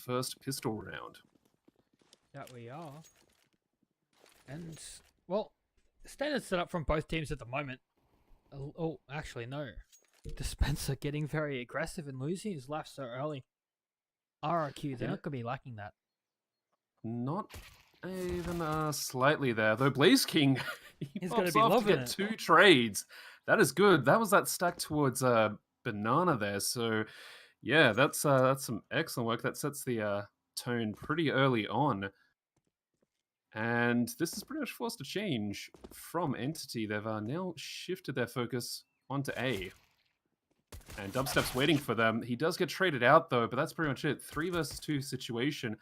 first pistol round. That we are. And, well, standard setup from both teams at the moment. Oh, actually, no. Dispenser getting very aggressive and losing his life so early. RRQ, they're not going to be liking that. Not even slightly there, though. Blaze King, He's going to be loving get it. 2 trades. That is good. That was that stack towards Banana there. So, yeah, that's some excellent work. That sets the tone pretty early on. And this is pretty much forced a change from Entity. They've now shifted their focus onto A. And Dubstep's waiting for them. He does get traded out, though, but that's pretty much it. 3 versus 2 situation.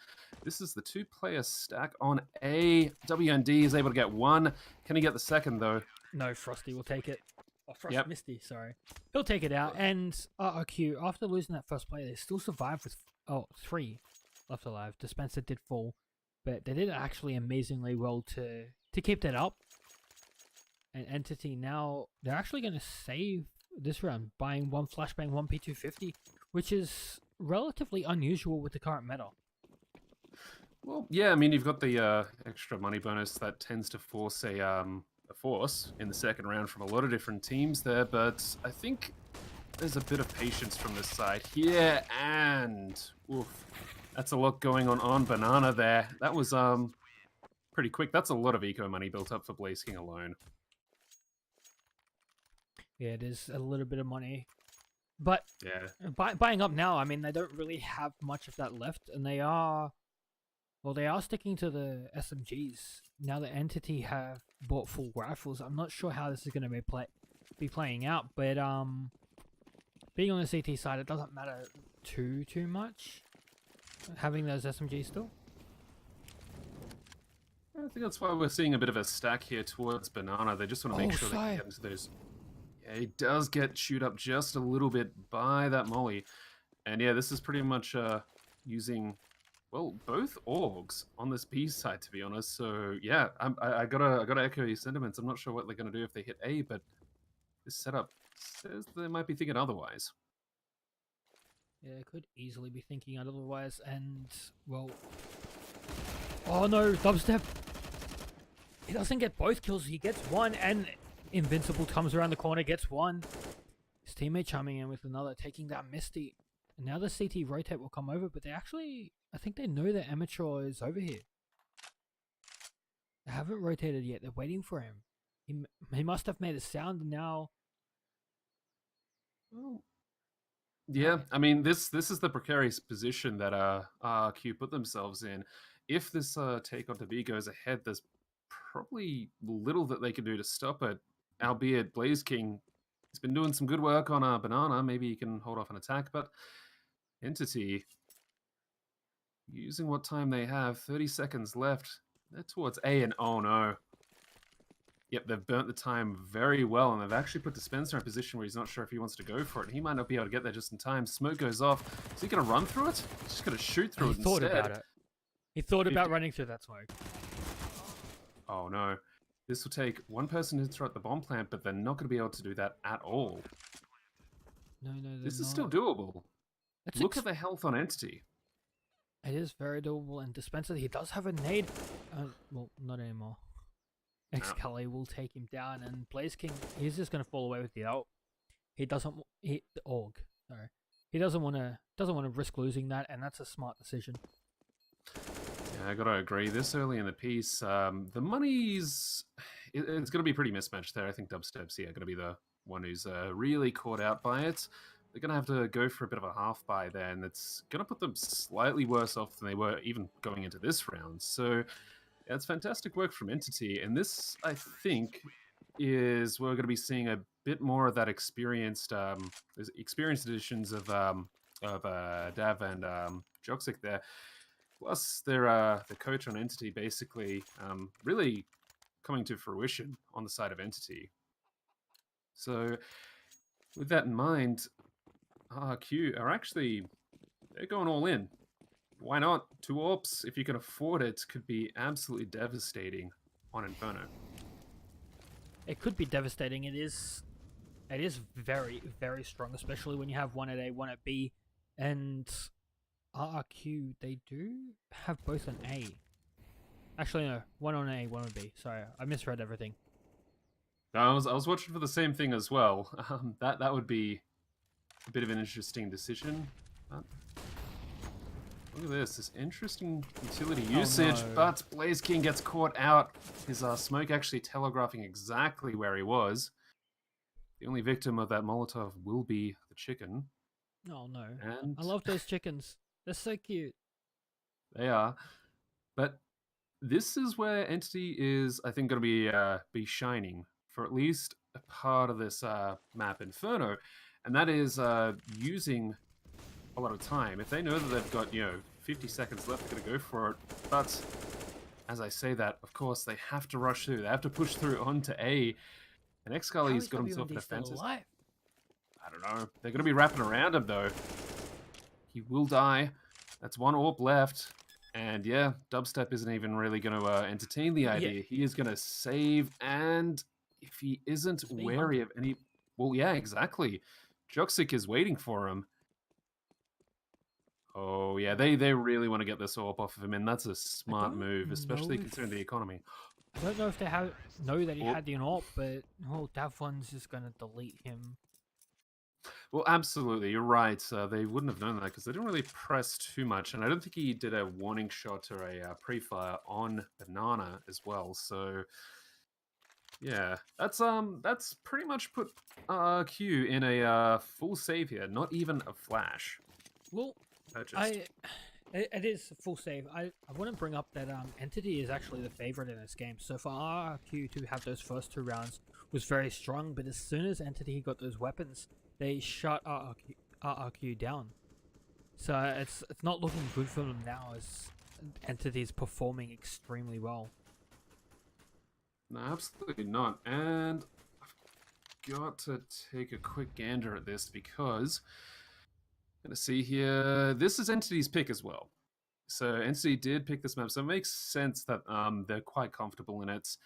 This is the 2-player stack on A. WND is able to get 1. Can he get the second, though? No, Frosty will take it. Oh, Misty, sorry. He'll take it out. And RRQ, after losing that first play, they still survived with 3 left alive. Dispenser did fall, but they did actually amazingly well to keep that up. And Entity now, they're actually going to save this round, buying 1 flashbang, 1 P250, which is relatively unusual with the current meta. Well, yeah, I mean, you've got the extra money bonus that tends to force a force in the second round from a lot of different teams there, but I think there's a bit of patience from this side here, and oof, that's a lot going on Banana there. That was pretty quick. That's a lot of eco money built up for Blaze King alone. Yeah, it is a little bit of money. But yeah, buying up now, I mean, they don't really have much of that left, and they are sticking to the SMGs. Now that Entity have bought full rifles, I'm not sure how this is going to be playing out, but being on the CT side, it doesn't matter too much having those SMGs still. I think that's why we're seeing a bit of a stack here towards Banana. They just want to make sure they can get into those. Yeah, he does get chewed up just a little bit by that molly. And yeah, this is pretty much using, well, both orgs on this B side, to be honest. So yeah, I gotta echo your sentiments. I'm not sure what they're gonna do if they hit A, but this setup says they might be thinking otherwise. Yeah, could easily be thinking otherwise. And well, oh no, Dubstep. He doesn't get both kills. He gets 1, and Invincible comes around the corner, gets 1. His teammate chiming in with another, taking down Misty. And now the CT rotate will come over, but they actually, I think they know that Amateur is over here. They haven't rotated yet. They're waiting for him. He must have made a sound, and now. Well, yeah, I mean, this is the precarious position that RRQ put themselves in. If this take on to B goes ahead, there's probably little that they can do to stop it. Albeit Blaze King, he's been doing some good work on Banana. Maybe he can hold off an attack, but Entity, using what time they have, 30 seconds left. They're towards A, and oh no. Yep, they've burnt the time very well, and they've actually put Dispenser in a position where he's not sure if he wants to go for it. And he might not be able to get there just in time. Smoke goes off. Is he going to run through it? He's just going to shoot through it instead. He thought about it. He thought about running through that smoke. Oh no. This will take one person to throw at the bomb plant, but they're not going to be able to do that at all. No, this is still doable. Look at the health on Entity. It is very doable, and Dispenser, he does have a nade. Well, not anymore. Excalibur will take him down, and Blaze King, he's just going to fall away with the ult. He doesn't want to risk losing that, and that's a smart decision. Yeah, I gotta agree. This early in the piece, the money's it's gonna be pretty mismatched there. I think Dubstep's gonna be the one who's really caught out by it. They're gonna have to go for a bit of a half buy there, and it's gonna put them slightly worse off than they were even going into this round. So yeah, it's fantastic work from Entity, and this I think is where we're gonna be seeing a bit more of that experienced editions of Dav and Joxic there. Plus, their coach on Entity basically really coming to fruition on the side of Entity. So, with that in mind, RRQ are they're going all in. Why not? 2 AWPs, if you can afford it, could be absolutely devastating on Inferno. It could be devastating. It is very, very strong, especially when you have 1 at A, 1 at B, and RRQ, they do have both an A. Actually, no, one on A, one on B. Sorry, I misread everything. I was watching for the same thing as well. That would be a bit of an interesting decision. Look at this interesting utility usage, no. but Blaze King gets caught out. His smoke actually telegraphing exactly where he was. The only victim of that Molotov will be the chicken. Oh no. And I love those chickens. They're so cute. they are. But this is where Entity is, I think, going to be shining for at least a part of this map, Inferno, and that is using a lot of time. If they know that they've got 50 seconds left, they're going to go for it. But as I say that, of course, they have to rush through. They have to push through onto A. And Xscully's got himself an offensive. I don't know. They're going to be wrapping around him though. He will die. That's one AWP left. And yeah, Dubstep isn't even really going to entertain the idea. He is going to save, and if he isn't wary of any... Well, yeah, exactly. Joxic is waiting for him. Oh, yeah, they really want to get this AWP off of him, and that's a smart move, especially considering the economy. I don't know if they know that he had the AWP, but Davon's just going to delete him. Well, absolutely, you're right. They wouldn't have known that because they didn't really press too much, and I don't think he did a warning shot or a pre-fire on Banana as well. So, yeah, that's pretty much put Q in a full save here. Not even a flash. Well, it is full save. I want to bring up that Entity is actually the favorite in this game. So for RRQ to have those first 2 rounds was very strong, but as soon as Entity got those weapons, they shut RRQ down. So it's not looking good for them now, as Entity's performing extremely well. No, absolutely not. And I've got to take a quick gander at this because I'm going to see here. This is Entity's pick as well. So Entity did pick this map, so it makes sense that they're quite comfortable in it.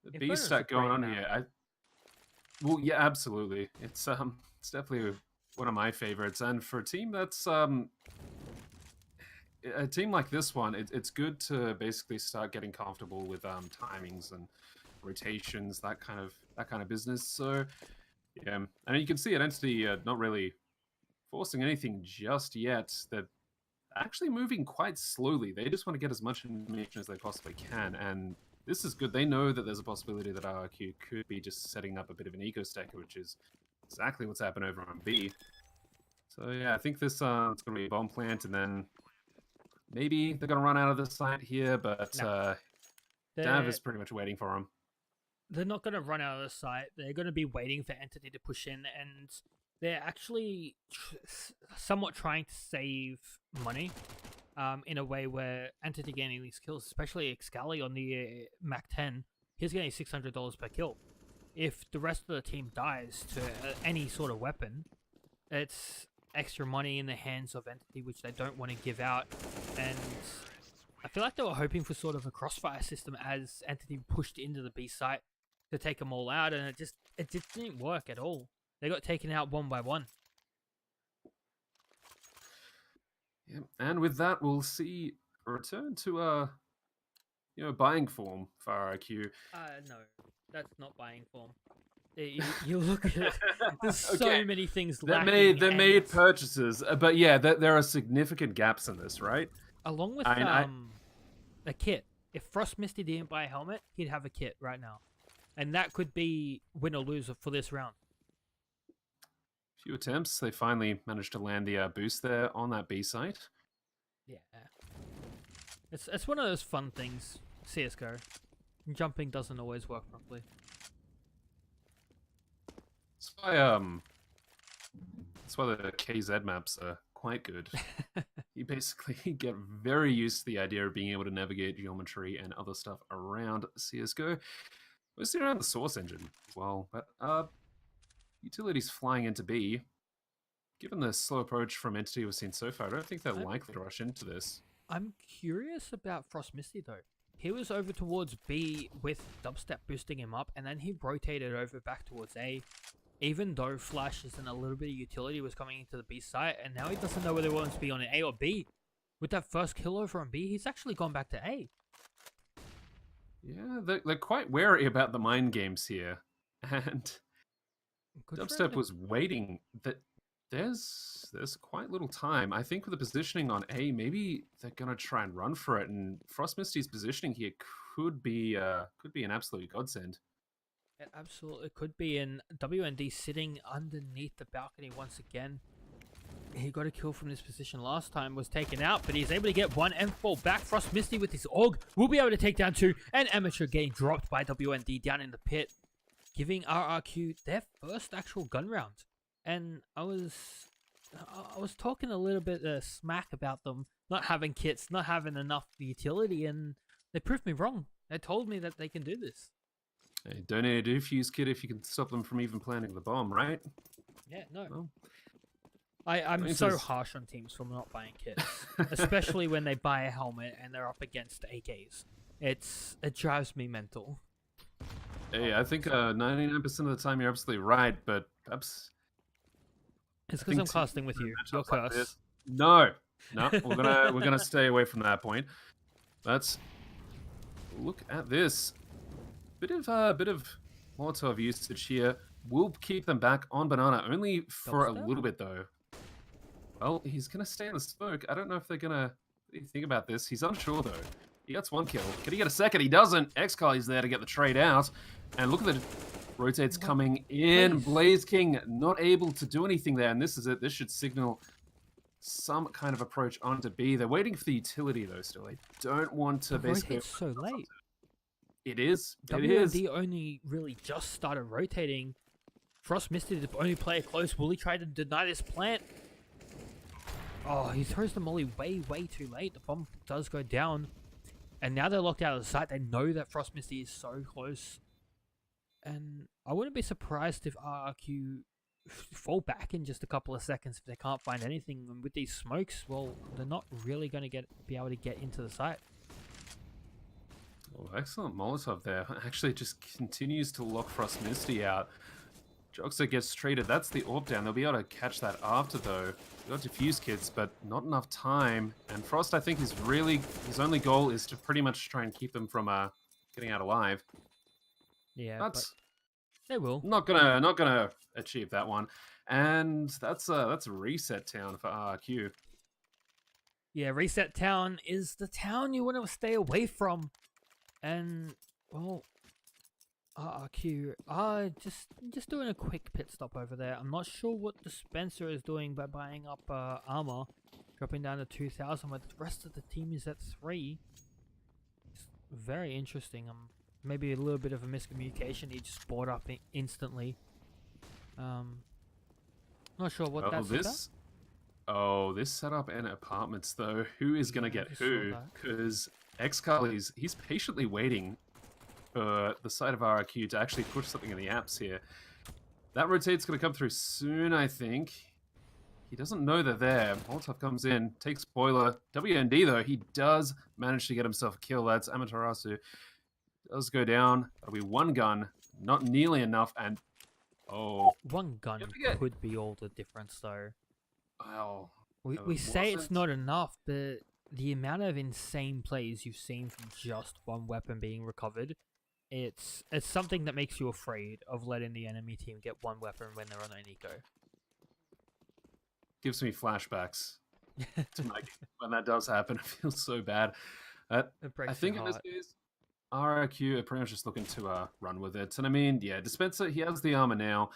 The B stack going on here. Well, yeah, absolutely. It's definitely one of my favorites, and for a team that's a team like this one, it's good to basically start getting comfortable with timings and rotations, that kind of business. So yeah, I mean, you can see at Entity not really forcing anything just yet. They're actually moving quite slowly. They just want to get as much information as they possibly can, and this is good. They know that there's a possibility that RRQ could be just setting up a bit of an eco stacker, which is exactly what's happened over on B. So yeah, I think this it's going to be a bomb plant, and then maybe they're going to run out of the site here, but Dav is pretty much waiting for them. They're not going to run out of the site. They're going to be waiting for Entity to push in, and they're actually somewhat trying to save money. In a way where Entity gaining these kills, especially Xscully on the Mac 10, he's getting $600 per kill. If the rest of the team dies to any sort of weapon, it's extra money in the hands of Entity, which they don't want to give out. And I feel like they were hoping for sort of a crossfire system as Entity pushed into the B site to take them all out, and it just didn't work at all. They got taken out one by one. Yeah, and with that, we'll see a return to buying form for RRQ. No, that's not buying form. You look at it, there's so many things lacking. They made purchases, but yeah, there are significant gaps in this, right? Along with a kit. If Frost Misty didn't buy a helmet, he'd have a kit right now, and that could be win or lose for this round. Few attempts. They finally managed to land the boost there on that B site. Yeah. It's one of those fun things, CSGO. Jumping doesn't always work properly. That's why the KZ maps are quite good. You basically get very used to the idea of being able to navigate geometry and other stuff around CSGO. Mostly around the source engine as well, but utilities flying into B. Given the slow approach from Entity we've seen so far, I don't think they're likely to rush into this. I'm curious about Frost Misty though. He was over towards B with Dubstep boosting him up, and then he rotated over back towards A. even though Flashes and a little bit of utility was coming into the B site, and now he doesn't know whether he wants to be on an A or B. With that first kill over on B, he's actually gone back to A. Yeah, they're quite wary about the mind games here. And Dubstep was waiting. That there's quite little time. I think with the positioning on A, maybe they're gonna try and run for it. And Frost Misty's positioning here could be an absolute godsend. It absolutely could be. And WND sitting underneath the balcony once again. He got a kill from this position last time, was taken out, but he's able to get one and fall back. Frost Misty with his AUG will be able to take down two, and Amateur getting dropped by WND down in the pit, giving RRQ their first actual gun round. And I was talking a little bit smack about them not having kits, not having enough utility, and they proved me wrong. They told me that they can do this. Hey, don't need a defuse kit if you can stop them from even planting the bomb, right? Yeah, no. Well, I'm so harsh on teams for not buying kits, especially when they buy a helmet and they're up against AKs. It drives me mental. Hey, I think 99% of the time you're absolutely right, but perhaps it's because I'm casting with you. Your curse. Like no, we're gonna stay away from that point. Let's look at this. Bit of Molotov usage here. We'll keep them back on banana only for a little bit though. Well, he's gonna stay in the smoke. I don't know if they're gonna think about this. He's unsure though. He gets one kill. Can he get a second? He doesn't. Xkali's there to get the trade out. And look at the rotates coming in. Blaze King not able to do anything there. And this is it. This should signal some kind of approach onto B. They're waiting for the utility though still. They don't want to basically... It's so late. It is. WND only really just started rotating. Frost Misty, the only player close. Will he try to deny this plant? Oh, he throws the molly way too late. The bomb does go down. And now they're locked out of the site. They know that Frost Misty is so close. And I wouldn't be surprised if RRQ fall back in just a couple of seconds if they can't find anything. And with these smokes, well, they're not really going to be able to get into the site. Oh, excellent Molotov there. Actually, just continues to lock Frost Misty out. Joxer gets traded. That's the AWP down. They'll be able to catch that after, though. They got defuse kits, but not enough time. And Frost, I think, his only goal is to pretty much try and keep them from getting out alive. Yeah, but they will. Not gonna achieve that one. And that's a reset town for RRQ. Yeah, reset town is the town you want to stay away from. And well, RRQ just doing a quick pit stop over there. I'm not sure what Dispenser is doing by buying up armor, dropping down to 2,000, but the rest of the team is at 3. It's very interesting. Maybe a little bit of a miscommunication. He just bought up instantly. Not sure what that's about. Oh, this setup and apartments though. Who is gonna get who? Because Xkali, he's patiently waiting for the side of RRQ to actually push something in the apps here. That rotate's going to come through soon, I think. He doesn't know they're there. Molotov comes in, takes spoiler. WND, though, he does manage to get himself a kill. That's Amaterasu. Does go down. That'll be one gun. Not nearly enough, and... Oh. One gun could be all the difference, though. Well... We say it's not enough, but the amount of insane plays you've seen from just one weapon being recovered, it's something that makes you afraid of letting the enemy team get one weapon when they're on an eco. Gives me flashbacks to my game. When that does happen. It feels so bad. I think in this case, RRQ are pretty much just looking to run with it. And I mean, yeah, Dispenser, he has the armor now.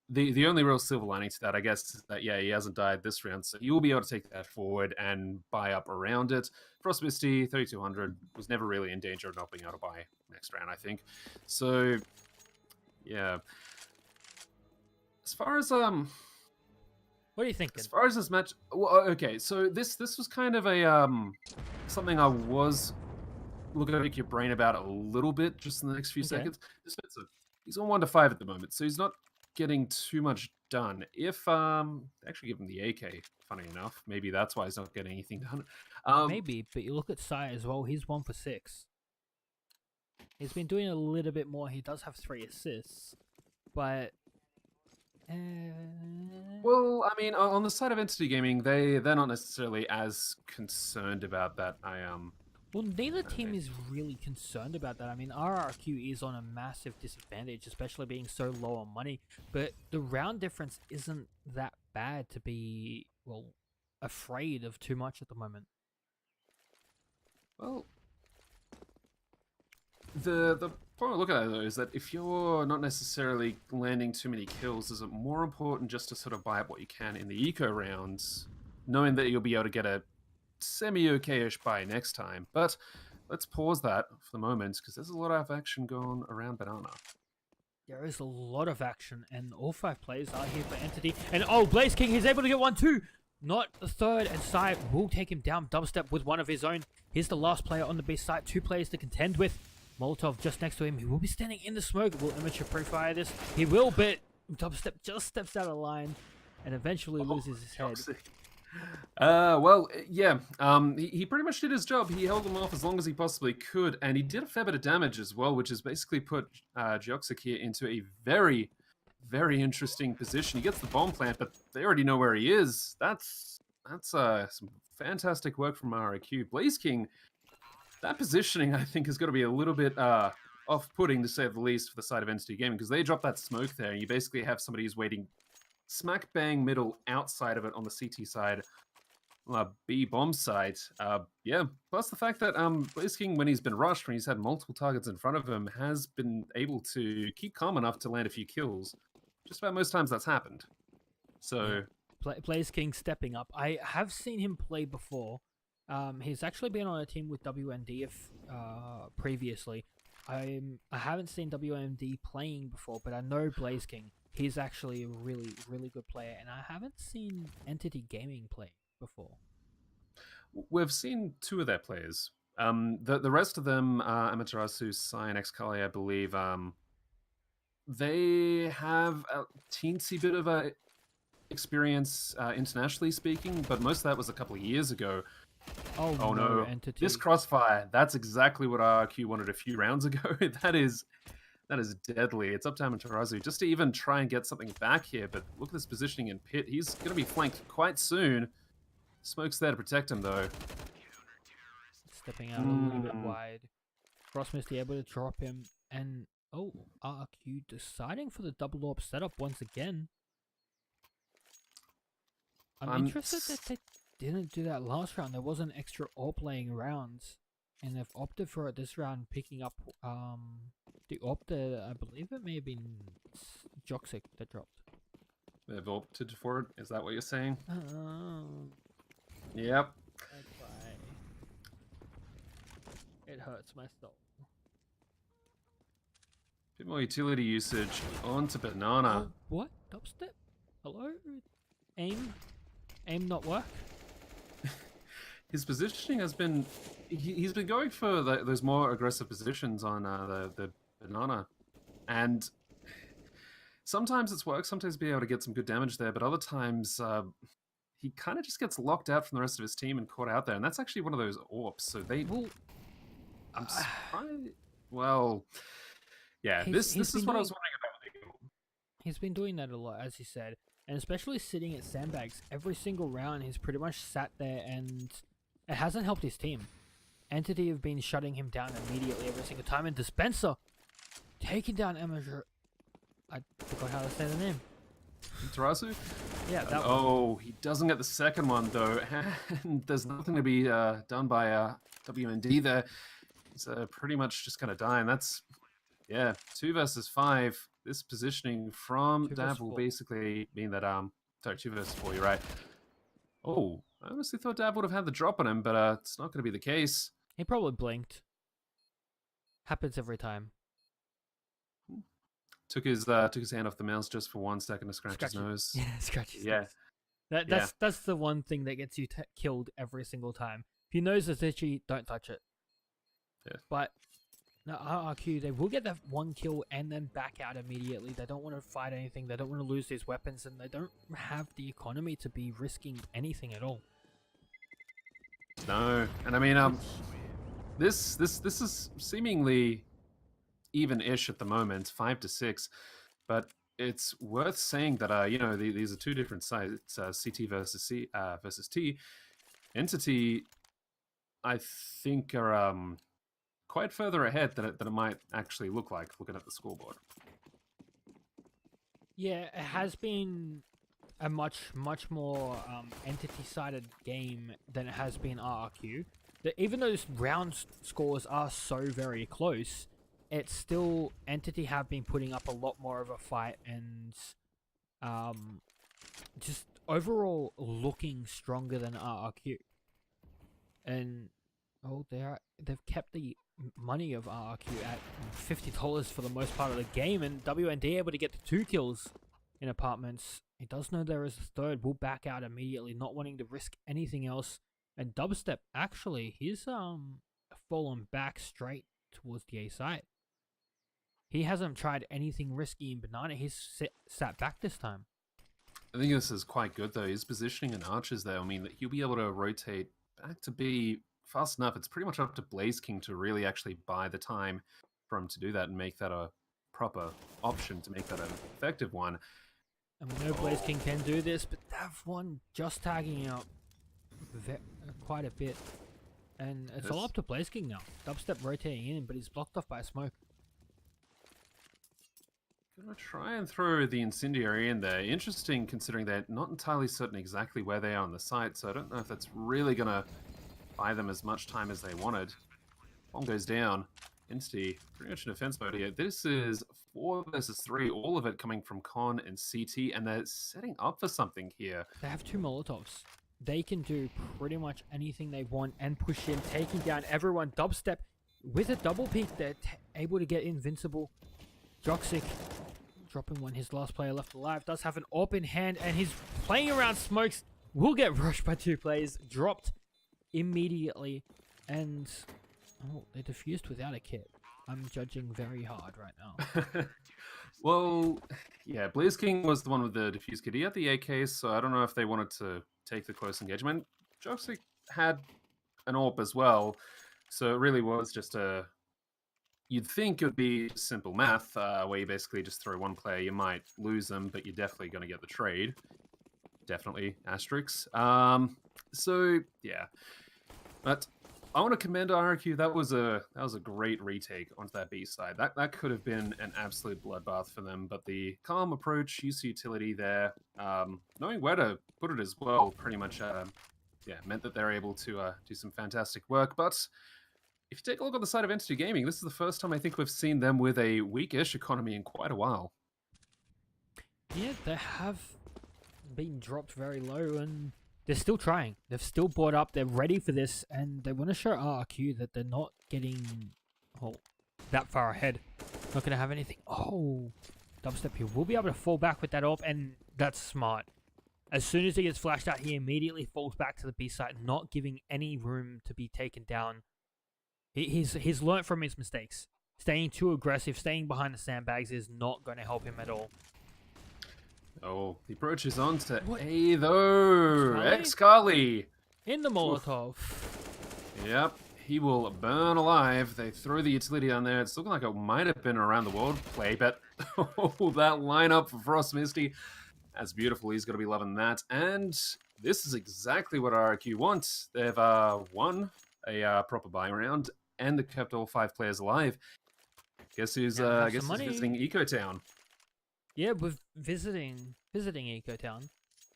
The only real silver lining to that, I guess, is that, yeah, he hasn't died this round, so you'll be able to take that forward and buy up around it. Frost Misty, 3,200, was never really in danger of not being able to buy next round, I think. So, yeah. As far as, what are you thinking? As far as this match... Well, okay, so this was kind of a, something I was looking to pick your brain about a little bit, just in the next few seconds. Dispenser, he's on 1 to 5 at the moment, so he's not getting too much done. If actually give him the AK, funny enough, maybe that's why he's not getting anything done. Maybe, but you look at Sai as well. He's 1 for 6. He's been doing a little bit more. He does have 3 assists, but well, I mean, on the side of Entity Gaming, they're not necessarily as concerned about that. well, neither team Okay. is really concerned about that. I mean, RRQ is on a massive disadvantage, especially being so low on money. But the round difference isn't that bad to be, well, afraid of too much at the moment. Well, the point I look at it though is that if you're not necessarily landing too many kills, is it more important just to sort of buy up what you can in the eco rounds, knowing that you'll be able to get a semi-okay-ish buy next time? But let's pause that for the moment because there's a lot of action going around Banana. There is a lot of action, and all 5 players are here for Entity. And oh, Blaze King, he's able to get 1 too. Not the third, and Sai will take him down. Dubstep with one of his own. Here's the last player on the B site. 2 players to contend with. Molotov just next to him. He will be standing in the smoke. Will Amateur pre-fire this? He will, but Dubstep just steps out of line and eventually loses his head. Well, yeah. He pretty much did his job. He held them off as long as he possibly could, and he did a fair bit of damage as well, which has basically put Geoxic here into a very, very interesting position. He gets the bomb plant, but they already know where he is. That's some fantastic work from RRQ. Blaze King, that positioning, I think, is going to be a little bit off-putting, to say the least, for the side of Entity Gaming, because they drop that smoke there, and you basically have somebody who's waiting smack bang middle outside of it on the CT side, B bomb side. Yeah, plus the fact that Blaze King, when he's been rushed, when he's had multiple targets in front of him, has been able to keep calm enough to land a few kills. Just about most times that's happened. So Blaze King stepping up. I have seen him play before. He's actually been on a team with WND previously. I haven't seen WMD playing before, but I know Blaze King. He's actually a really, really good player, and I haven't seen Entity Gaming play before. We've seen 2 of their players. The rest of them, Amaterasu, Sai, and Excali, I believe, they have a teensy bit of a experience internationally speaking, but most of that was a couple of years ago. Oh no, Entity. This crossfire, that's exactly what RRQ wanted a few rounds ago. That is deadly. It's up to Amaterasu just to even try and get something back here, but look at this positioning in pit. He's going to be flanked quite soon. Smoke's there to protect him, though. Stepping out a little bit wide. Frost Misty able to drop him, and oh, RRQ deciding for the double orb setup once again. I'm interested that they didn't do that last round. There wasn't extra orb laying rounds, and they've opted for it this round, picking up the orb that I believe it may have been Joxic that dropped. They've opted for it? Is that what you're saying? Yep. I cry. It hurts my soul. Bit more utility usage onto Banana. Oh, what? Dubstep? Hello? Aim? Aim not work? His positioning has been... He's been going for those more aggressive positions on the Banana. And sometimes it's worked, sometimes be able to get some good damage there, but other times he kind of just gets locked out from the rest of his team and caught out there. And that's actually one of those AWPs. So they... I'm surprised... Well... Yeah, this is what I was wondering about. He's been doing that a lot, as you said. And especially sitting at sandbags. Every single round, he's pretty much sat there, and it hasn't helped his team. Entity have been shutting him down immediately every single time. And Dispenser taking down Amateur. I forgot how to say the name. Tarasu? Yeah, that one. Oh, he doesn't get the second one, though. And there's nothing to be done by WND there. He's pretty much just going to die, and that's... Yeah, 2 versus 5. This positioning from Dav will basically mean that, sorry, 2 versus 4, you're right. Oh, I honestly thought Dav would have had the drop on him, but it's not going to be the case. He probably blinked. Happens every time. Took his hand off the mouse just for 1 second to scratch his nose. Yeah, scratch his nose. That's the one thing that gets you killed every single time. If your nose is itchy, don't touch it. Yeah. But... Now, RRQ, they will get that 1 kill and then back out immediately. They don't want to fight anything. They don't want to lose these weapons, and they don't have the economy to be risking anything at all. No, and I mean, this is seemingly even-ish at the moment, 5 to 6. But it's worth saying that you know, these are two different sides, CT versus versus T. Entity, I think, are quite further ahead than it might actually look like looking at the scoreboard. Yeah, it has been a much more entity-sided game than it has been RRQ. That even though round scores are so very close, it's still entity have been putting up a lot more of a fight and just overall looking stronger than RRQ. And oh, they've kept the money of RRQ at $50 for the most part of the game, and WND able to get the 2 kills in apartments. He does know there is a third. Will back out immediately, not wanting to risk anything else. And Dubstep, actually, he's fallen back straight towards the A site. He hasn't tried anything risky in Banana. He's sat back this time. I think this is quite good, though. His positioning and archers there, I mean, that he'll be able to rotate back to B fast enough. It's pretty much up to Blaze King to really actually buy the time for him to do that and make that a proper option, to make that an effective one. And we know Blaze King can do this, but Dav1 just tagging out quite a bit. And it's all up to Blaze King now. Dubstep rotating in, but he's blocked off by a smoke. Gonna try and throw the incendiary in there. Interesting, considering they're not entirely certain exactly where they are on the site, so I don't know if that's really gonna buy them as much time as they wanted. Bomb goes down. Insti, pretty much in defense mode here. This is 4 versus 3, all of it coming from Con and CT, and they're setting up for something here. They have 2 Molotovs. They can do pretty much anything they want and push in, taking down everyone. Dubstep with a double peek, they're able to get invincible. Joxic dropping one, his last player left alive, does have an AWP in hand, and he's playing around smokes. Will get rushed by 2 players, dropped immediately, and oh, they defused without a kit. I'm judging very hard right now. Well, yeah, Blaze King was the one with the defuse kit. He had the AK, so I don't know if they wanted to take the close engagement. Joxic had an AWP as well, so it really was just a... You'd think it would be simple math, where you basically just throw one player. You might lose them, but you're definitely going to get the trade. Definitely, asterisks. So, yeah. But I want to commend RRQ. That was a great retake onto that B side. That could have been an absolute bloodbath for them, but the calm approach, use utility there, knowing where to put it as well, pretty much, meant that they're able to do some fantastic work. But if you take a look on the side of Entity Gaming, this is the first time I think we've seen them with a weak-ish economy in quite a while. Yeah, they have been dropped very low, and they're still trying. They've still bought up. They're ready for this, and they want to show RRQ that they're not getting that far ahead. Not going to have anything. Oh, Dubstep here will be able to fall back with that AWP, and that's smart. As soon as he gets flashed out, he immediately falls back to the B site, not giving any room to be taken down. He's learnt from his mistakes. Staying too aggressive, staying behind the sandbags is not going to help him at all. Oh, the approach is on to A, though. X-Kali. In the Molotov. Oof. Yep, he will burn alive. They throw the utility down there. It's looking like it might have been around the world play, but oh, that lineup for Frost Misty. That's beautiful. He's going to be loving that. And this is exactly what RRQ wants. They've won a proper buy round, and they kept all 5 players alive. Guess who's visiting Ecotown? Yeah, we're visiting Ecotown,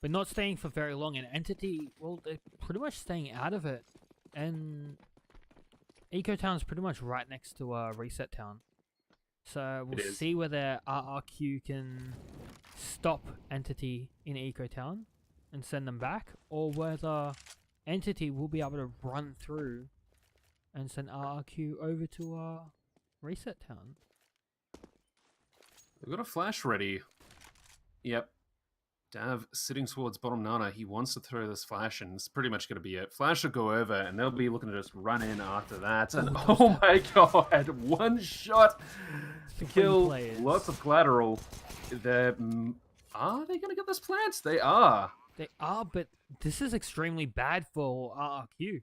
but not staying for very long. And Entity, well, they're pretty much staying out of it. And Ecotown's pretty much right next to Reset Town. So we'll see whether RRQ can stop Entity in Ecotown and send them back, or whether Entity will be able to run through and send RRQ over to Reset Town. They've got a flash ready. Yep. Dav sitting towards bottom Nana. He wants to throw this flash, and it's pretty much going to be it. Flash will go over, and they'll be looking to just run in after that. And oh my god, one shot to kill. Lots of collateral. Are they going to get this plant? They are. They are, but this is extremely bad for RRQ.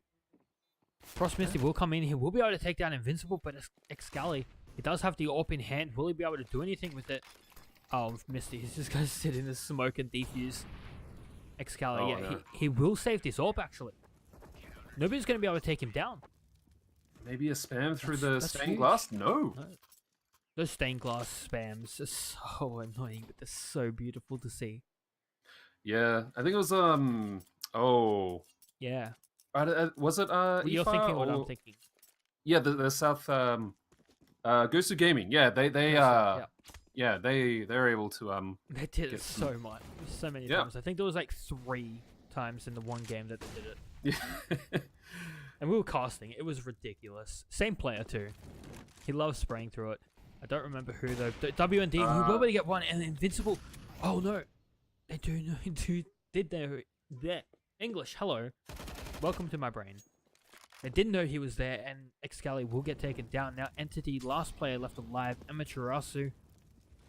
Frost Misty will come in. He will be able to take down Invincible, but X-Kali, he does have the AWP in hand. Will he be able to do anything with it? Oh, Misty, he's just gonna sit in the smoke and defuse. Excalibur, Oh, yeah, no. he will save this orb actually. Nobody's gonna be able to take him down. Maybe a spam through the That's stained huge. glass? No. No. Those stained glass spams are so annoying, but they're so beautiful to see. Yeah, I think it was oh, Yeah. was it Well, you're IFA thinking what I'm or thinking. yeah, the South Gosu Gaming. Yeah, they Yeah. yeah, they're able to They did it get so some- much, so many Yeah. times. I think there was like 3 times in the one game that they did it. yeah. And we were casting. It was ridiculous. Same player too. He loves spraying through it. I don't remember who though. WND. We were able to get one and Invincible. Oh no, they do know. Did their English? Hello, welcome to my brain. They didn't know he was there, and Excalibur will get taken down now. Entity, last player left alive, Amaterasu,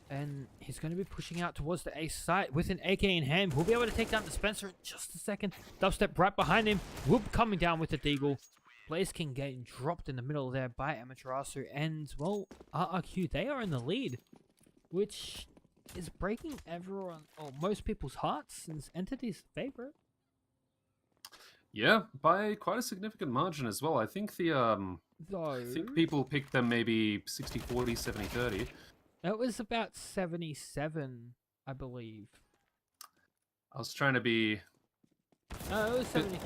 and he's going to be pushing out towards the A site with an AK in hand. We'll be able to take down Dispenser in just a second. Dubstep right behind him. Whoop coming down with the Deagle. Blaze King getting dropped in the middle there by Amaterasu, and well, RRQ, they are in the lead, which is breaking everyone, or most people's hearts, since Entity's favorite. Yeah, by quite a significant margin as well. I think I think people picked them maybe 60-40, 70-30. It was about 77, I believe. I was trying to be No, it was 70.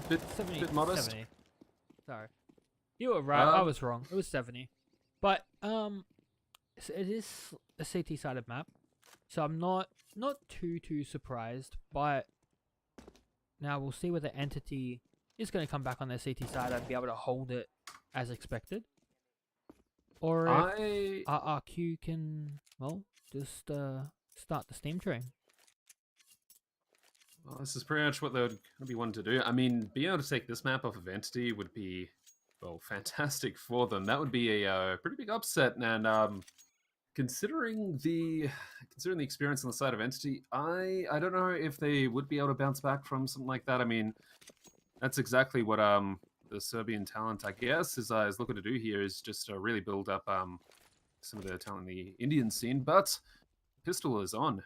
bit modest. 70. Sorry. You were right. I was wrong. It was 70. But it is a CT-sided map, so I'm not too surprised. But now we'll see whether Entity is going to come back on their CT side and be able to hold it as expected, or if RRQ can, well, just start the steam train. Well, this is pretty much what they're going to be wanting to do. I mean, being able to take this map off of Entity would be, well, fantastic for them. That would be a pretty big upset, and considering the experience on the side of Entity, I don't know if they would be able to bounce back from something like that. I mean, that's exactly what the Serbian talent, I guess, is looking to do here, is just really build up some of the talent in the Indian scene. But Pistol is on.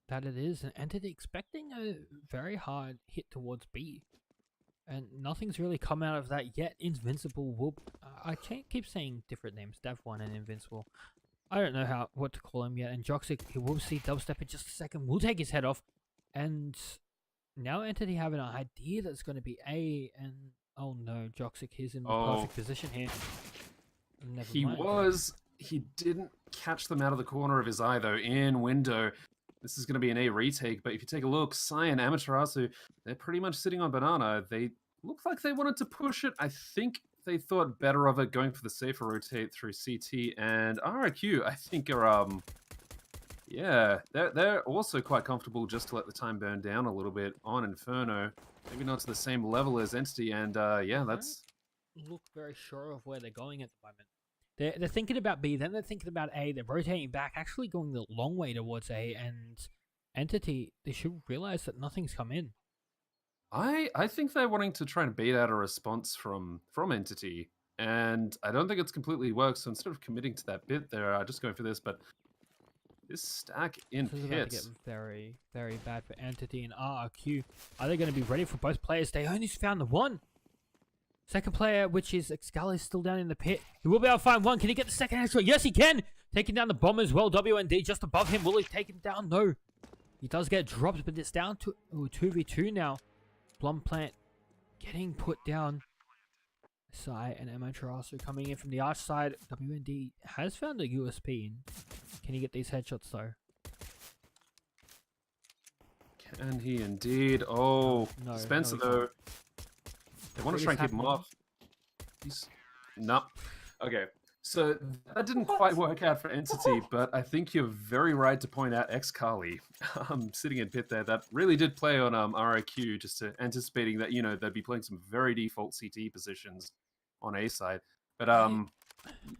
That it is, and Entity expecting a very hard hit towards B, and nothing's really come out of that yet. Invincible Whoop. I can't keep saying different names. Dev1 and Invincible. I don't know what to call him yet. And Joxic, he will see Dubstep in just a second. We'll take his head off, and now Entity have an idea that's going to be A, and oh no, Joxic is in the perfect position here. Never mind. He didn't catch them out of the corner of his eye though, in window. This is going to be an A retake, but if you take a look, Cyan, Amaterasu, they're pretty much sitting on banana. They look like they wanted to push it. I think they thought better of it, going for the safer rotate through CT, and RRQ, I think, are yeah, they're also quite comfortable just to let the time burn down a little bit on Inferno. Maybe not to the same level as Entity, and yeah, that's... Look very sure of where they're going at the moment. They're thinking about B, then they're thinking about A, they're rotating back, actually going the long way towards A, and Entity, they should realize that nothing's come in. I think they're wanting to try and bait out a response from Entity, and I don't think it's completely worked, so instead of committing to that bit, they're just going for this, but this stack in This is about to get very, very bad for Entity and RRQ. Are they going to be ready for both players? They only found the one. Second player, which is Excalibur, is still down in the pit. He will be able to find one. Can he get the second headshot? Yes, he can. Taking down the bomb as well. WND just above him. Will he take him down? No. He does get dropped, but it's down to 2v2 now. Blum Plant getting put down. Sai and Amaterasu coming in from the arch side. WND has found a USP. Can he get these headshots though? Can he indeed? Oh, no, Spencer no, though. They want to try and keep him happening? off. No. Okay. So that didn't quite work out for Entity, but I think you're very right to point out Xcali sitting in pit there. That really did play on RRQ, just anticipating that, you know, they'd be playing some very default CT positions on A side. But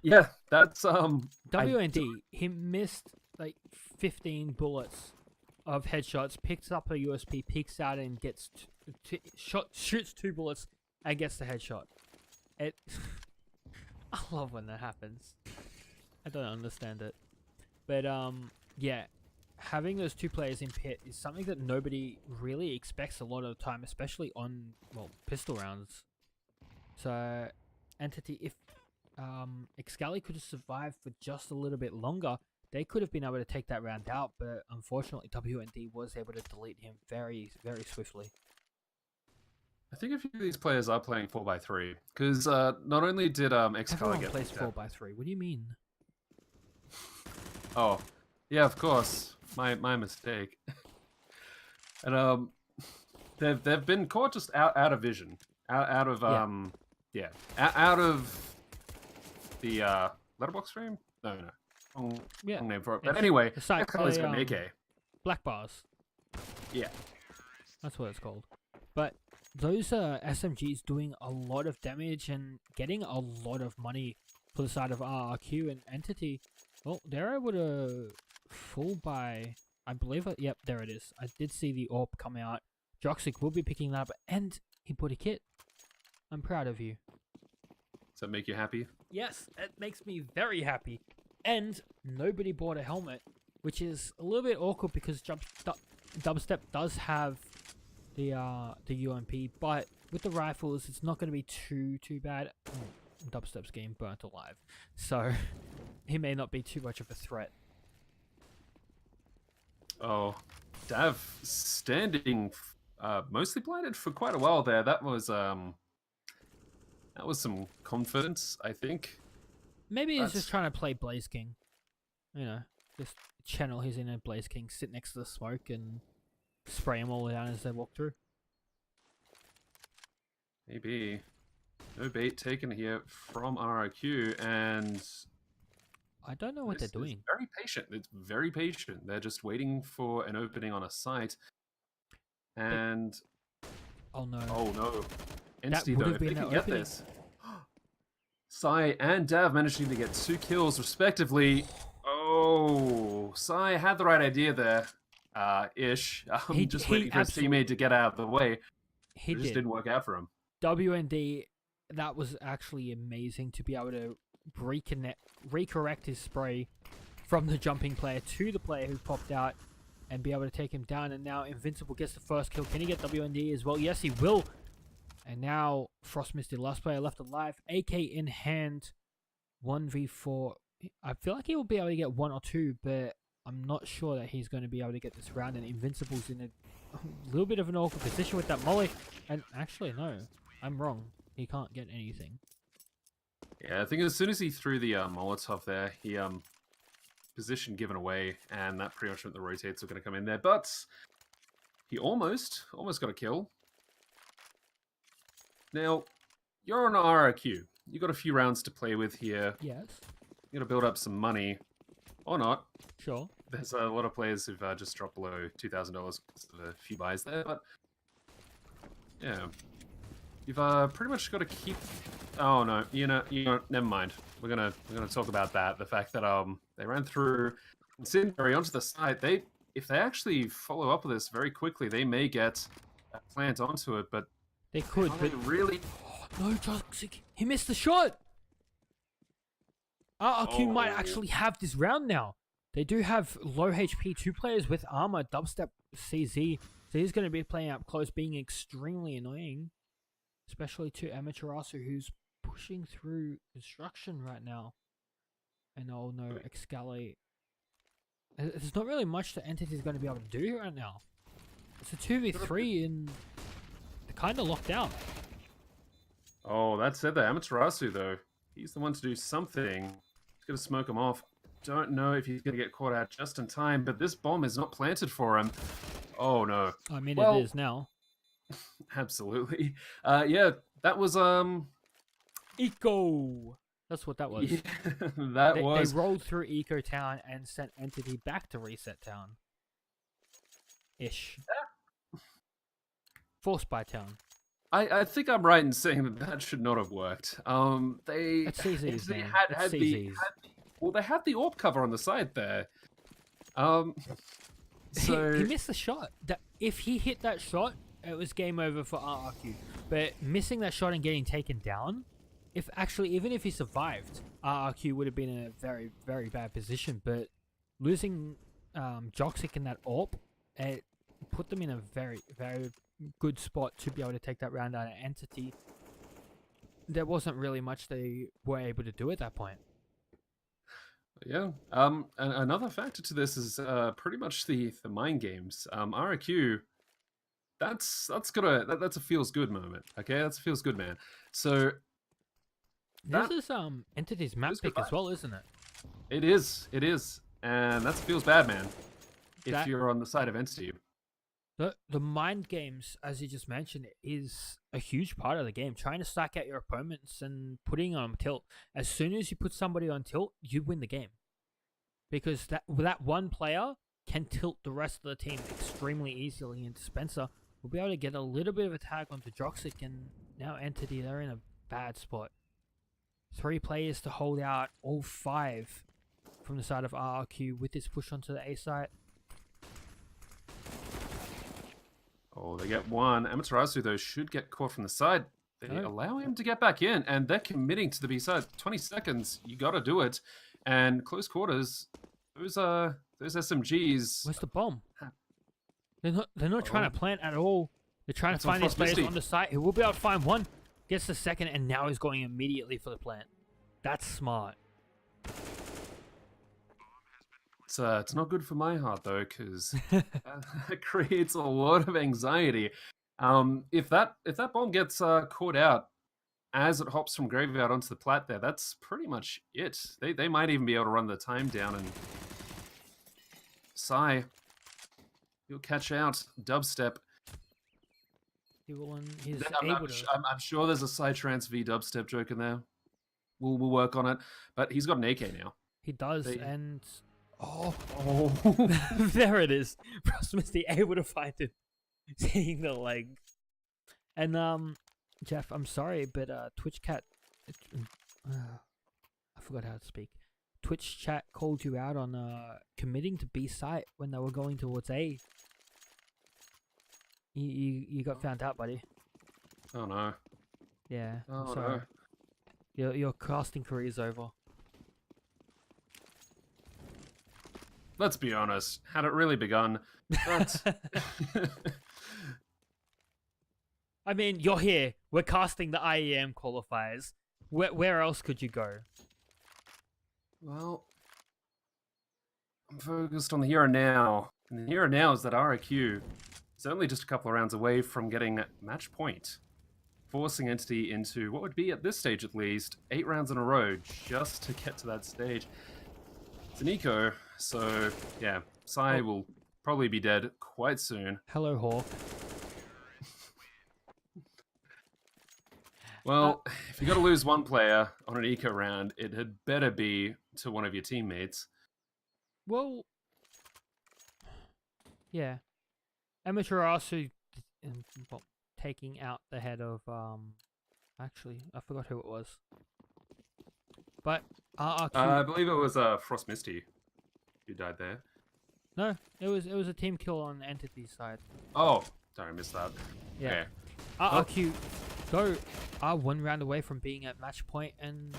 yeah, that's WND, he missed like 15 bullets of headshots, picks up a USP, peeks out and gets shoots 2 bullets and gets the headshot. It I love when that happens. I don't understand it. But yeah, having those two players in pit is something that nobody really expects a lot of the time, especially on, well, pistol rounds. So, Entity, if Excali could have survived for just a little bit longer, they could have been able to take that round out, but unfortunately WND was able to delete him very, very swiftly. I think a few of these players are playing 4x3, because not only did Excali Everyone get plays 4x3. What do you mean? Oh, yeah, of course. My mistake. And they've been caught just out of vision, out of out of the letterbox frame. No, wrong name for it. But anyway, the site Excali's got an AK. Black bars. Yeah, that's what it's called. But those SMGs doing a lot of damage and getting a lot of money for the side of RRQ and Entity. Well, they're able to fall by, I believe, yep, there it is. I did see the AWP come out. Joxic will be picking that up, and he put a kit. I'm proud of you. Does that make you happy? Yes, it makes me very happy. And nobody bought a helmet, which is a little bit awkward because Dubstep does have the UMP, but with the rifles, it's not going to be too bad. Dubstep's getting burnt alive, so he may not be too much of a threat. Oh, Dav standing mostly blinded for quite a while there. That was some confidence, I think. Maybe he's just trying to play Blaze King. You know, just channel his inner Blaze King, sit next to the smoke and spray them all down as they walk through. Maybe. No bait taken here from RRQ, and I don't know what they're doing. Very patient. It's very patient. They're just waiting for an opening on a site. And oh no. Oh no. That would have been they the get opening. this. Sai and Dav managing to get 2 kills respectively. Oh, Sai had the right idea there. Ish. Just waiting for his teammate to get out of the way. It just didn't work out for him. WND, that was actually amazing to be able to recorrect his spray from the jumping player to the player who popped out and be able to take him down. And now Invincible gets the first kill. Can he get WND as well? Yes, he will. And now Frost Misty, last player left alive, AK in hand, 1v4. I feel like he will be able to get 1 or 2, but I'm not sure that he's going to be able to get this round. And Invincible's in a little bit of an awkward position with that molly. And actually, no, I'm wrong. He can't get anything. Yeah, I think as soon as he threw the Molotov there, he position given away, and that pretty much meant the rotates were going to come in there. But he almost got a kill. Now, you're on RRQ. You got a few rounds to play with here. Yes. You got to build up some money, or not. Sure. There's a lot of players who've just dropped below $2,000 because of a few buys there, but yeah, you've pretty much got to keep. Oh no, you know, never mind. We're gonna talk about that. The fact that they ran through Incendiary onto the site. If they actually follow up with this very quickly, they may get a plant onto it, but. They could, but really. No, Toxic. He missed the shot. RRQ might actually have this round now. They do have low HP 2 players with armor. Dubstep CZ, so he's going to be playing up close, being extremely annoying, especially to Amaterasu, who's pushing through construction right now. And oh no, Excali. There's not really much that Entity's going to be able to do right now. It's a 2v3 and. Kind of locked out. Oh, that said, the Amaterasu though, he's the one to do something. He's gonna smoke him off. Don't know if he's gonna get caught out just in time, but this bomb is not planted for him. Oh no. I mean, it is now. Absolutely. Yeah, that was Eco. That's what that was. Yeah, they rolled through Eco Town and sent Entity back to Reset Town. Ish. Forced by Town. I think I'm right in saying that should not have worked. They had the AWP cover on the side there. So he missed the shot. If he hit that shot, it was game over for RRQ. But missing that shot and getting taken down, even if he survived, RRQ would have been in a very, very bad position. But losing Joxic in that AWP, it put them in a very, very good spot to be able to take that round out of Entity. There wasn't really much they were able to do at that point. Yeah. Another factor to this is pretty much the mind games. RRQ, that's a feels good moment. Okay, that's a feels good, man. So this is Entity's map pick as well, isn't it? It is, and that feels bad, man. If you're on the side of Entity. The mind games, as you just mentioned, is a huge part of the game. Trying to stack out your opponents and putting on tilt. As soon as you put somebody on tilt, you win the game. Because that one player can tilt the rest of the team extremely easily. And Spencer will be able to get a little bit of a tag onto Joxic, and now Entity, they're in a bad spot. 3 players to hold out all 5 from the side of RRQ with this push onto the A site. Oh, they get one. Amaterasu, though, should get caught from the side. They allow him to get back in, and they're committing to the B side. 20 seconds, you got to do it. And close quarters, those SMGs. Where's the bomb? They're not trying to plant at all. They're trying to find these players on the site. He will be able to find one. Gets the second, and now he's going immediately for the plant. That's smart. It's not good for my heart though, because it creates a lot of anxiety. If that bomb gets caught out as it hops from graveyard onto the plat there, that's pretty much it. They might even be able to run the time down, and Psy, he'll catch out Dubstep. I'm sure there's a Psytrance v Dubstep joke in there. We'll work on it, but he's got an AK now. He does, and there it is. Frostmisty able to find him, seeing the leg. And Jeff, I'm sorry, but Twitch cat, I forgot how to speak. Twitch chat called you out on committing to B site when they were going towards A. You got found out, buddy. Oh no. Yeah. Oh sorry. No. Your casting career is over. Let's be honest. Had it really begun? But... I mean, you're here. We're casting the IEM qualifiers. Where else could you go? Well, I'm focused on the here and now. And the here and now is that RRQ is only just a couple of rounds away from getting match point, forcing Entity into what would be, at this stage at least, 8 rounds in a row just to get to that stage. It's an eco, so yeah, Psy will probably be dead quite soon. Hello, Hawk. Well, if you got to lose one player on an eco round, it had better be to one of your teammates. Well, yeah. Amaterasu taking out the head of, actually, I forgot who it was. But RRQ... I believe it was Frost Misty who died there. No, it was a team kill on Entity's side. Oh, sorry, I missed that. Yeah. Okay. RRQ, though, are 1 round away from being at match point and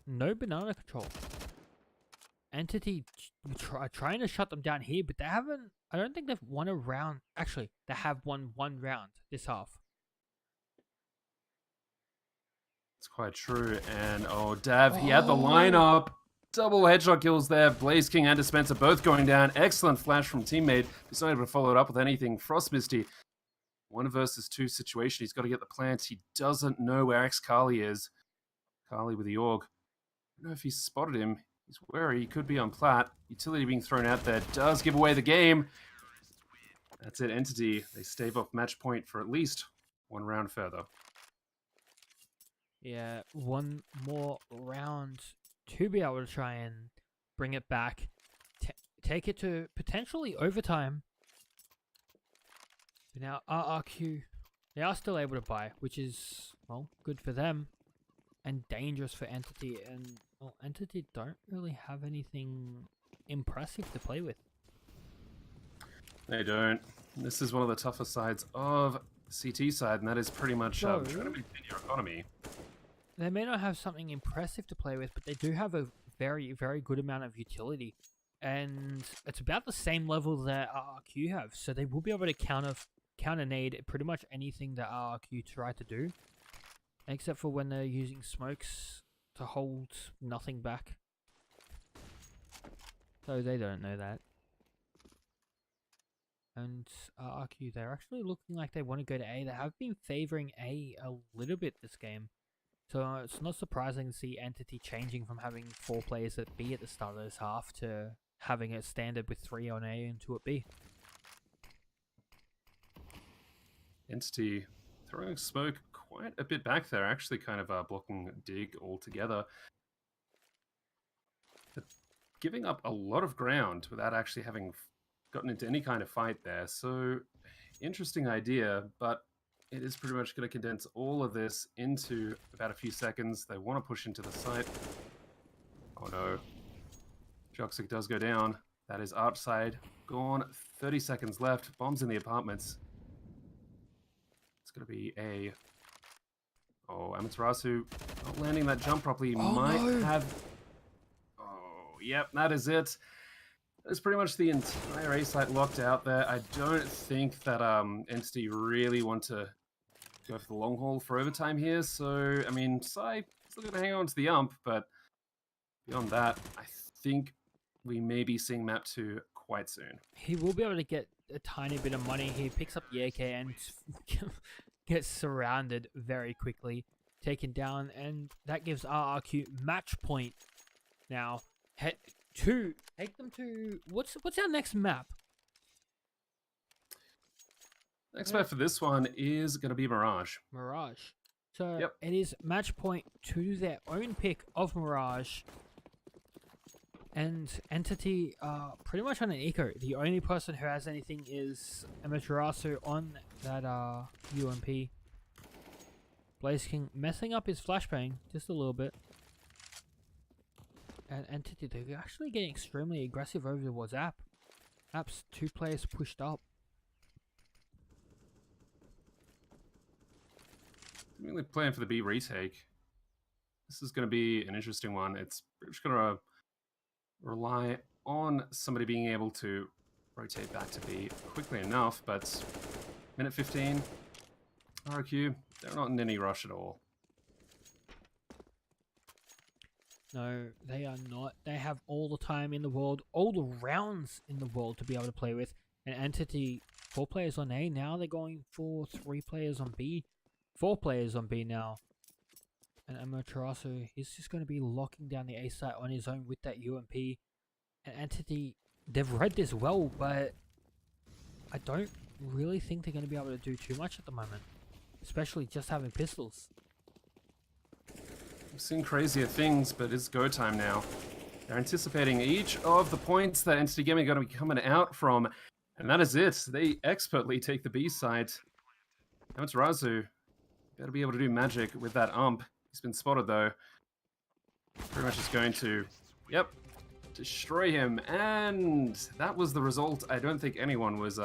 no banana control. Entity trying to shut them down here, but they haven't... I don't think they've won a round. Actually, they have won 1 round this half. It's quite true. And, Dav, he had the lineup. Double headshot kills there. Blaze King and Dispenser both going down. Excellent flash from teammate. He's not able to follow it up with anything. Frost Misty, 1 versus 2 situation. He's got to get the plant. He doesn't know where X-Carly is. Carly with the AUG. I don't know if he's spotted him. He's wary. He could be on plat. Utility being thrown out there does give away the game. That's it, Entity. They stave off match point for at least 1 round further. Yeah, 1 more round to be able to try and bring it back. Take it to potentially overtime. But now RRQ, they are still able to buy, which is, well, good for them. And dangerous for Entity. And, well, Entity don't really have anything impressive to play with. They don't. This is one of the tougher sides of the CT side, and that is pretty much trying to maintain your economy. They may not have something impressive to play with, but they do have a very, very good amount of utility. and it's about the same level that RRQ have, so they will be able to counter nade pretty much anything that RRQ try to do, except for when they're using smokes to hold nothing back. So they don't know that. And RRQ, they're actually looking like they want to go to A. They have been favoring A a little bit this game. So it's not surprising to see Entity changing from having 4 players at B at the start of this half to having a standard with 3 on A and 2 at B. Entity throwing smoke quite a bit back there, actually kind of blocking dig altogether. But giving up a lot of ground without actually having gotten into any kind of fight there. So interesting idea, but it is pretty much going to condense all of this into about a few seconds. They want to push into the site. Oh no. Joxic does go down. That is Arch side gone. 30 seconds left. Bombs in the apartments. It's going to be a... Oh, Amaterasu not landing that jump properly. Might have... Oh, yep, that is it. That's pretty much the entire A site locked out there. I don't think that Entity really want to go for the long haul for overtime here. So, I mean, Psy still going to hang on to the ump, but beyond that, I think we may be seeing map 2 quite soon. He will be able to get a tiny bit of money. He picks up the AK and gets surrounded very quickly, taken down, and that gives RRQ match point. Now, take them to what's our next map? Next map for this one is going to be Mirage. Mirage. So it is match point to their own pick of Mirage. And Entity are pretty much on an eco. The only person who has anything is Amaterasu on that UMP. Blaze King messing up his flashbang just a little bit. And Entity, they're actually getting extremely aggressive over towards App. App's 2 players pushed up. Really playing for the B retake. This is going to be an interesting one. It's just going to rely on somebody being able to rotate back to B quickly enough, but minute 15, RRQ, they're not in any rush at all. No, they are not. They have all the time in the world, all the rounds in the world to be able to play with. And Entity, 4 players on A, now they're going for 3 players on B. 4 players on B now. And Amaterasu, he's just going to be locking down the A site on his own with that UMP. And Entity, they've read this well, but I don't really think they're going to be able to do too much at the moment. Especially just having pistols. We've seen crazier things, but it's go time now. They're anticipating each of the points that Entity Gaming are going to be coming out from. And that is it. They expertly take the B side. Amaterasu better be able to do magic with that ump. He's been spotted though. Pretty much just going to, destroy him. And that was the result I don't think anyone was